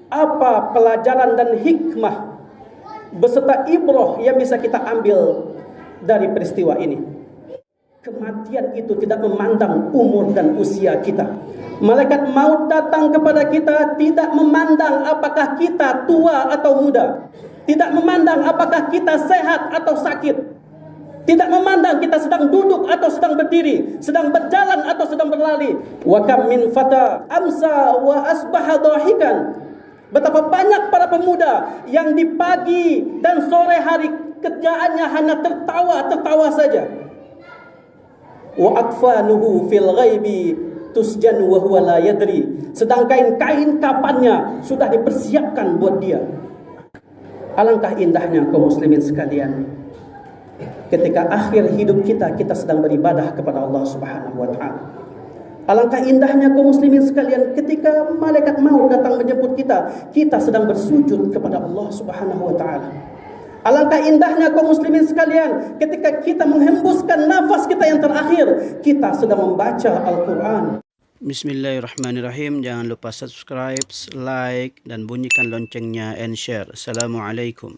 Apa pelajaran dan hikmah beserta ibrah yang bisa kita ambil dari peristiwa ini? Kematian itu tidak memandang umur dan usia kita. Malaikat maut datang kepada kita tidak memandang apakah kita tua atau muda, tidak memandang apakah kita sehat atau sakit, tidak memandang kita sedang duduk atau sedang berdiri, sedang berjalan atau sedang berlari. Wa kam min fata amsa wa asbaha dhahikan. Betapa banyak para pemuda yang di pagi dan sore hari kerjaannya hanya tertawa saja. Wa akfanuhu fil ghaibi tusjan wa huwa la yadri. Sedangkan kain kapannya sudah dipersiapkan buat dia. Alangkah indahnya kaum muslimin sekalian, ketika akhir hidup kita sedang beribadah kepada Allah Subhanahu wa taala. Alangkah indahnya kaum muslimin sekalian ketika malaikat maut datang menjemput kita sedang bersujud kepada Allah Subhanahu wa taala. Alangkah indahnya kaum muslimin sekalian ketika kita menghembuskan nafas kita yang terakhir, kita sedang membaca Al-Qur'an. Bismillahirrahmanirrahim. Jangan lupa subscribe, like, dan bunyikan loncengnya and share. Assalamualaikum.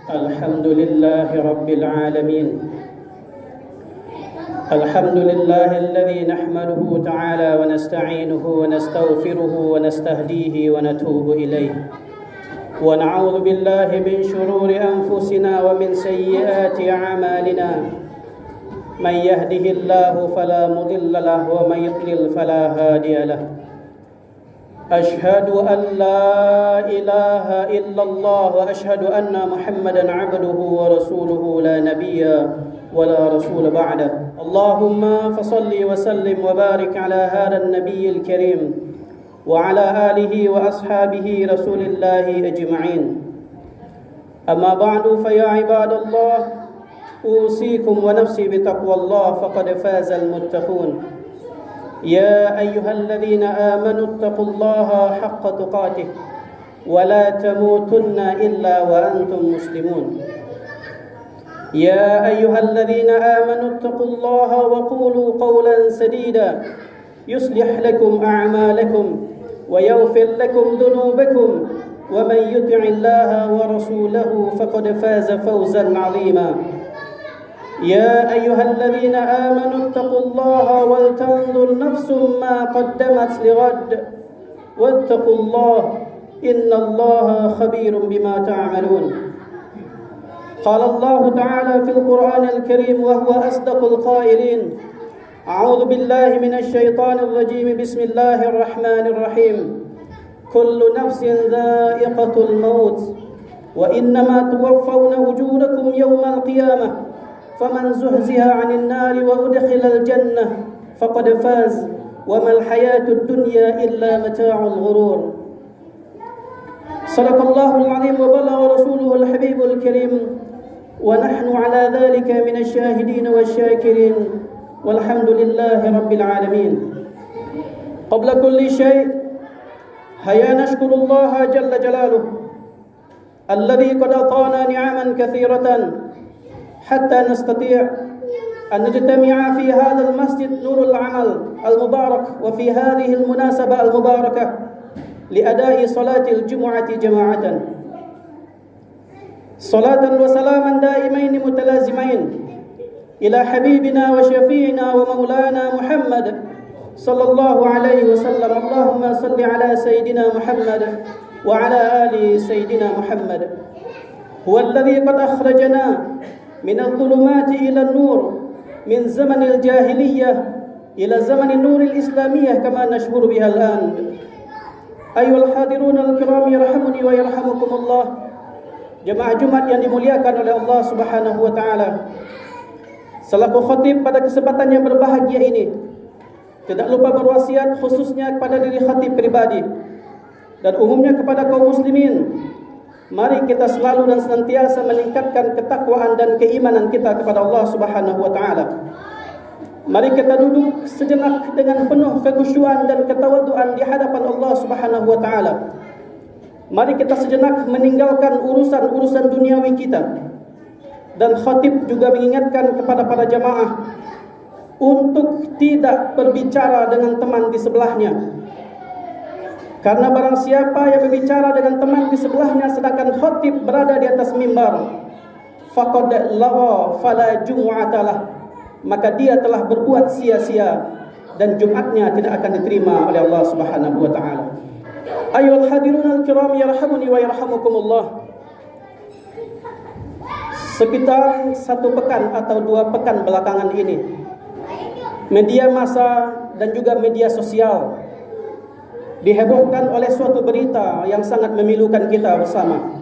Alhamdulillahi Rabbil Alamin. Alhamdulillahilladzi nahmaduhu ta'ala wa nasta'inuhu wa nastaghfiruhu wa nastahdihi wa natubu ilayh. Wa na'udzu billahi min shururi anfusina wa min sayyiati a'malina. Man yahdihillahu fala mudilla lahu wa man yudlil fala hadiya lahu. أشهد أن لا إله إلا الله وأشهد أن محمدا عبده ورسوله لا نبي ولا رسول بعده اللهم فصل وسلم وبارك على هذا النبي الكريم وعلى آله وأصحابه رسول الله أجمعين أما بعد فيا عباد الله أوصيكم ونفسي بتقوى الله فقد فاز المتقون يا أيها الذين آمنوا اتقوا الله حق تقاته ولا تموتن إلا وأنتم مسلمون يا أيها الذين آمنوا اتقوا الله وقولوا قولا سديدا يصلح لكم أعمالكم ويغفر لكم ذنوبكم ومن يطع الله ورسوله فقد فاز فوزا عظيما يا أيها الذين آمنوا اتقوا الله ولتنظر نفس ما قدمت لغد واتقوا الله إن الله خبير بما تعملون قال الله تعالى في القرآن الكريم وهو أصدق القائلين أعوذ بالله من الشيطان الرجيم بسم الله الرحمن الرحيم كل نفس ذائقة الموت وإنما توفون أجوركم يوم القيامة فمن زحزح عن النار وأدخل الجنة فقد فاز وما الحياة الدنيا إلا متاع الغرور صدق الله العظيم وبلغ رسوله الحبيب الكريم ونحن على ذلك من الشاهدين والشاكرين والحمد لله رب العالمين قبل كل شيء هيا نشكر الله جل جلاله الذي قد أعطانا نعما كثيرة حتى نستطيع أن نجتمع في هذا المسجد نور العمل المبارك وفي هذه المناسبة المباركة لأداء صلاة الجمعة جماعة صلاة وسلاما دائمين متلازمين إلى حبيبنا وشفيعنا ومولانا محمد صلى الله عليه وسلم اللهم صل على سيدنا محمد وعلى آل سيدنا محمد هو الذي قد أخرجنا من الظلمات إلى النور من زمن الجاهلية إلى زمن النور الإسلامية كما نشعر بها الآن أيها الحاضرون الكرام يرحمني ويرحمكم الله jemaah Jumat yang dimuliakan oleh Allah Subhanahu wa taala. Selaku khatib pada kesempatan yang berbahagia ini, tidak lupa berwasiat khususnya kepada diri khatib pribadi dan umumnya kepada kaum muslimin. Mari kita selalu dan senantiasa meningkatkan ketakwaan dan keimanan kita kepada Allah Subhanahu wa taala. Mari kita duduk sejenak dengan penuh kekhusyuan dan ketawaduan di hadapan Allah Subhanahu wa taala. Mari kita sejenak meninggalkan urusan-urusan duniawi kita. Dan khatib juga mengingatkan kepada para jamaah untuk tidak berbicara dengan teman di sebelahnya. Karena barang siapa yang berbicara dengan teman di sebelahnya sedangkan khatib berada di atas mimbar, faqad lagha fala jumu'atalah, maka dia telah berbuat sia-sia dan Jumatnya tidak akan diterima oleh Allah Subhanahu wa taala. Ayyuhal hadirun al-kiram yarhamuni wa yarhamukumullah. Sekitar 1 pekan atau 2 pekan belakangan ini, media massa dan juga media sosial dihebohkan oleh suatu berita yang sangat memilukan kita bersama,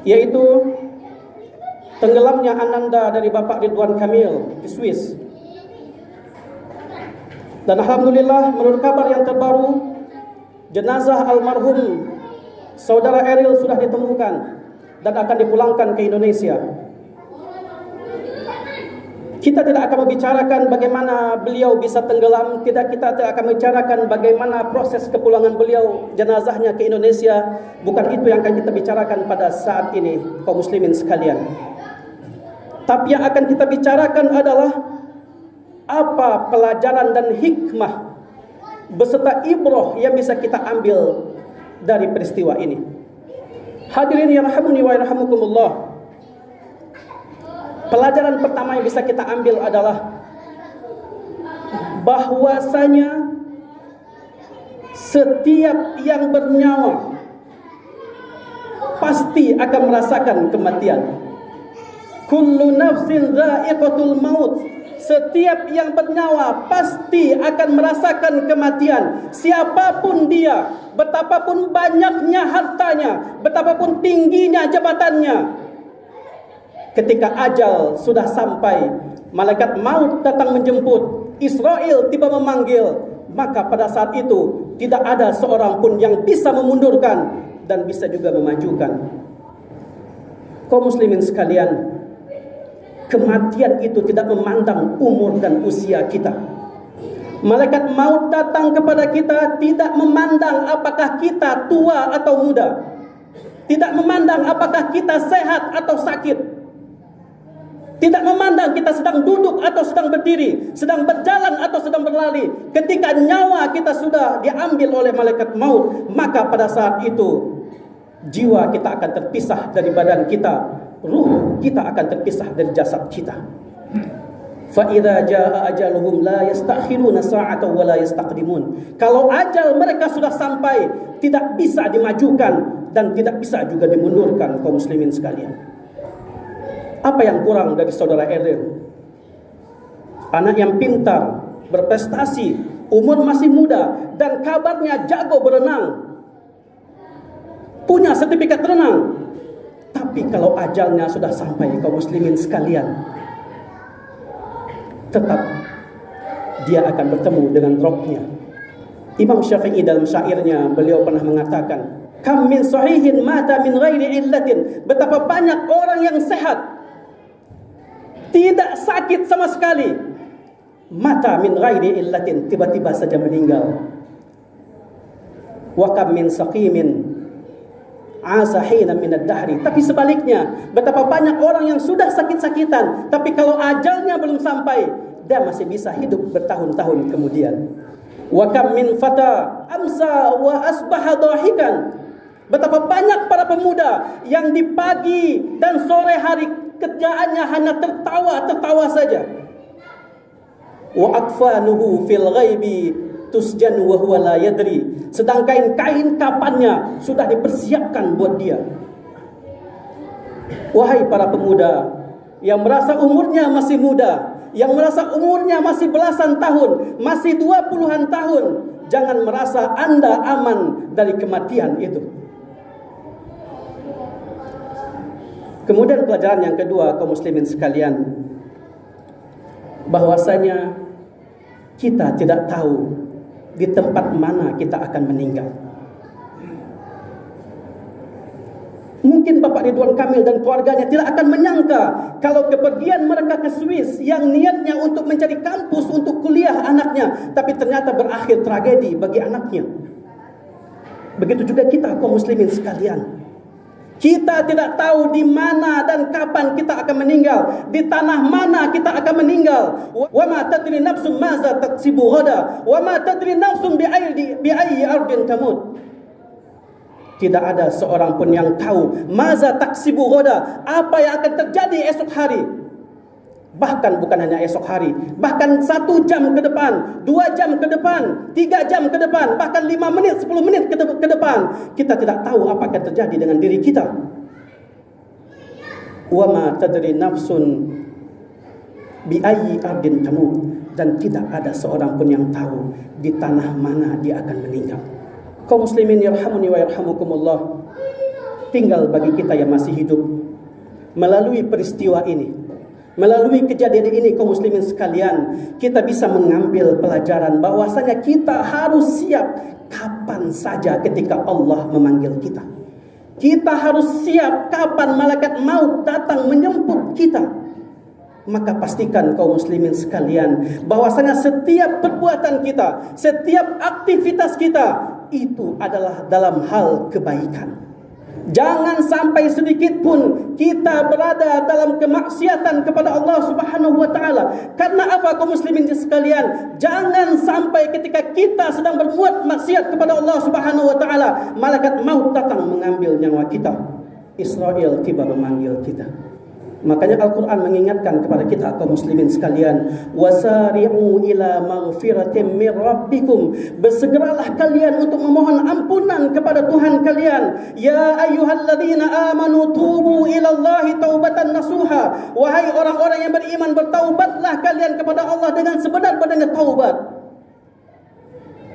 yaitu tenggelamnya ananda dari Bapak Ridwan Kamil di Swiss. Dan alhamdulillah, menurut kabar yang terbaru, jenazah almarhum saudara Eril sudah ditemukan dan akan dipulangkan ke Indonesia. Kita tidak akan membicarakan bagaimana beliau bisa tenggelam, kita tidak akan membicarakan bagaimana proses kepulangan beliau, jenazahnya ke Indonesia. Bukan itu yang akan kita bicarakan pada saat ini, kaum muslimin sekalian. Tapi yang akan kita bicarakan adalah apa pelajaran dan hikmah beserta ibrah yang bisa kita ambil dari peristiwa ini. Hadirin yarhamuni wa yarhamukumullah. Pelajaran pertama yang bisa kita ambil adalah bahwasanya setiap yang bernyawa pasti akan merasakan kematian. Kullu nafsin dha'iqatul maut. Setiap yang bernyawa pasti akan merasakan kematian. Siapapun dia, betapapun banyaknya hartanya, betapapun tingginya jabatannya, ketika ajal sudah sampai, malaikat maut datang menjemput, Israel tiba memanggil, maka pada saat itu tidak ada seorang pun yang bisa memundurkan dan bisa juga memajukan. Kaum muslimin sekalian, kematian itu tidak memandang umur dan usia kita. Malaikat maut datang kepada kita tidak memandang apakah kita tua atau muda, tidak memandang apakah kita sehat atau sakit, tidak memandang kita sedang duduk atau sedang berdiri, sedang berjalan atau sedang berlari. Ketika nyawa kita sudah diambil oleh malaikat maut, maka pada saat itu jiwa kita akan terpisah dari badan kita, ruh kita akan terpisah dari jasad kita. Fa idza jaa ajaluhum la yastakhiruna sa'atan wa la yastaqdimun. Kalau ajal mereka sudah sampai, tidak bisa dimajukan dan tidak bisa juga dimundurkan, kaum muslimin sekalian. Apa yang kurang dari saudara Eril? Anak yang pintar, berprestasi, umur masih muda, dan kabarnya jago berenang, punya sertifikat renang. Tapi kalau ajalnya sudah sampai, kaum muslimin sekalian, tetap dia akan bertemu dengan Rabbnya. Imam Syafi'i dalam syairnya, beliau pernah mengatakan, kam min sahihin mata min ghairi illatin. Betapa banyak orang yang sehat, tidak sakit sama sekali, mata min ghairi illatin, tiba-tiba saja meninggal. Wa kam min saqimin asahina minad dahri. Tapi sebaliknya, betapa banyak orang yang sudah sakit-sakitan, tapi kalau ajalnya belum sampai, dia masih bisa hidup bertahun-tahun kemudian. Wa kam min fata amsa wa asbaha dhahikan. Betapa banyak para pemuda yang di pagi dan sore hari kerjaannya hanya tertawa saja. Wa akfanuhu fil ghaibi tusjan wa huwa la yadri. Sedangkan kain kapannya sudah dipersiapkan buat dia. Wahai para pemuda yang merasa umurnya masih muda, yang merasa umurnya masih belasan tahun, masih 20-an tahun, jangan merasa Anda aman dari kematian itu. Kemudian pelajaran yang kedua, kaum muslimin sekalian, bahwasanya kita tidak tahu di tempat mana kita akan meninggal. Mungkin Bapak Ridwan Kamil dan keluarganya tidak akan menyangka kalau kepergian mereka ke Swiss yang niatnya untuk mencari kampus untuk kuliah anaknya, tapi ternyata berakhir tragedi bagi anaknya. Begitu juga kita, kaum muslimin sekalian. Kita tidak tahu di mana dan kapan kita akan meninggal, di tanah mana kita akan meninggal. Wa ma tadri nafsun maza taksibu ghada, wa ma tadri nafsun bi ayyi ardin tamut. Tidak ada seorang pun yang tahu maza taksibu ghada, apa yang akan terjadi esok hari. Bahkan bukan hanya esok hari, bahkan 1 jam ke depan, 2 jam ke depan, 3 jam ke depan, bahkan 5 menit, 10 menit ke depan, kita tidak tahu apa akan terjadi dengan diri kita. Wa ma tadri nafsun bi ayyi ardin tamut, dan tidak ada seorang pun yang tahu di tanah mana dia akan meninggal. Kaum muslimin yarhamuni wa yarhamukumullah, tinggal bagi kita yang masih hidup melalui peristiwa ini, melalui kejadian ini, kaum muslimin sekalian, kita bisa mengambil pelajaran bahwasanya kita harus siap kapan saja ketika Allah memanggil kita. Kita harus siap kapan malaikat maut datang menjemput kita. Maka pastikan kaum muslimin sekalian bahwasanya setiap perbuatan kita, setiap aktivitas kita itu adalah dalam hal kebaikan. Jangan sampai sedikit pun kita berada dalam kemaksiatan kepada Allah Subhanahu wa taala. Karena apa kaum muslimin sekalian? Jangan sampai ketika kita sedang berbuat maksiat kepada Allah Subhanahu wa taala, malaikat maut datang mengambil nyawa kita. Israel tiba memanggil kita. Makanya Al-Quran mengingatkan kepada kita kaum muslimin sekalian, wasari'u ila maghfiratin min rabbikum, bersegeralah kalian untuk memohon ampunan kepada Tuhan kalian. Ya ayyuhalladzina amanu tubu ila Allahi taubatan nasuha, wahai orang-orang yang beriman, bertaubatlah kalian kepada Allah dengan sebenar-benarnya taubat.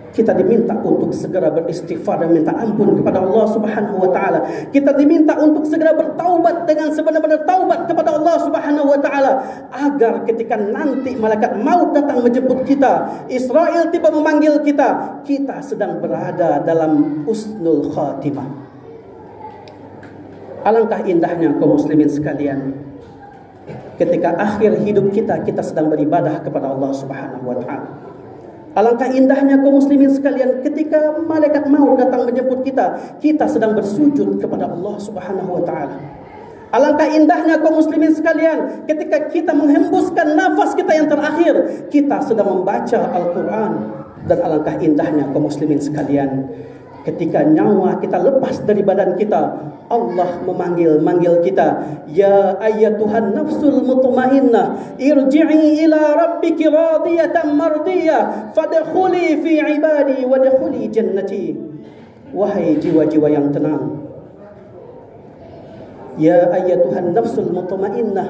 Kita diminta untuk segera beristighfar dan minta ampun kepada Allah Subhanahu wa taala. Kita diminta untuk segera bertaubat dengan sebenar-benar taubat kepada Allah Subhanahu wa taala, agar ketika nanti malaikat maut datang menjemput kita, Israel tiba memanggil kita, kita sedang berada dalam husnul khatimah. Alangkah indahnya kaum muslimin sekalian, ketika akhir hidup kita sedang beribadah kepada Allah Subhanahu wa taala. Alangkah indahnya kaum muslimin sekalian ketika malaikat maut datang menjemput kita sedang bersujud kepada Allah Subhanahu wa taala. Alangkah indahnya kaum muslimin sekalian ketika kita menghembuskan nafas kita yang terakhir, kita sedang membaca Al-Quran. Dan alangkah indahnya kaum muslimin sekalian ketika nyawa kita lepas dari badan kita, Allah memanggil kita, ya ayyatuhan nafsul mutmainnah irji'i ila rabbiki radiyatan mardiyah fadkhuli fi ibadi wadkhuli jannati. Wahai jiwa-jiwa yang tenang, ya ayyatuhan nafsul mutmainnah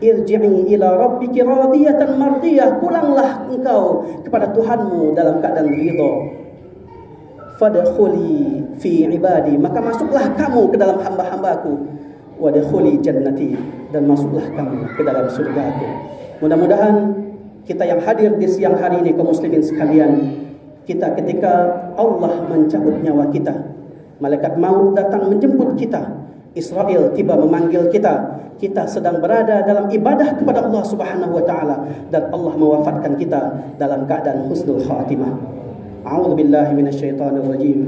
irji'i ila rabbiki radiyatan mardiyah, pulanglah engkau kepada Tuhanmu dalam keadaan ridha. Fadkhuli fi ibadi, maka masuklah kamu ke dalam hamba-hambaku. Wadkhuli jannati, dan masuklah kamu ke dalam surgaku. Mudah-mudahan kita yang hadir di siang hari ini kaum muslimin sekalian, kita ketika Allah mencabut nyawa kita, malaikat maut datang menjemput kita, Israel tiba memanggil kita sedang berada dalam ibadah kepada Allah Subhanahu wa taala, dan Allah mewafatkan kita dalam keadaan husnul khatimah. A'udzu billahi minasyaitonir rajim.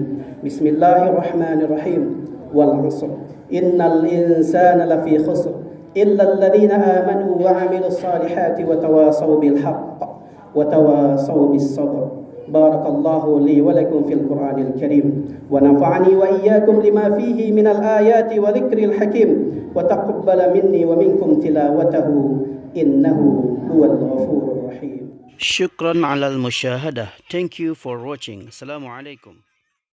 Bismillahirrahmanirrahim. Wal 'asr. Innal insana lafi khusr illa alladhina amanu wa 'amilus salihati wa tawasaw bil haqq wa tawasaw bis sabr. Barakallahu li wa lakum fil Qur'anil Karim wa nafa'ani wa iyyakum lima fihi minal ayati wa dhikril hakim wa taqabbala minni wa minkum tilawatahu innahu huwal ghafurur rahim. Syukran alal musyahadah. Thank you for watching. Assalamualaikum.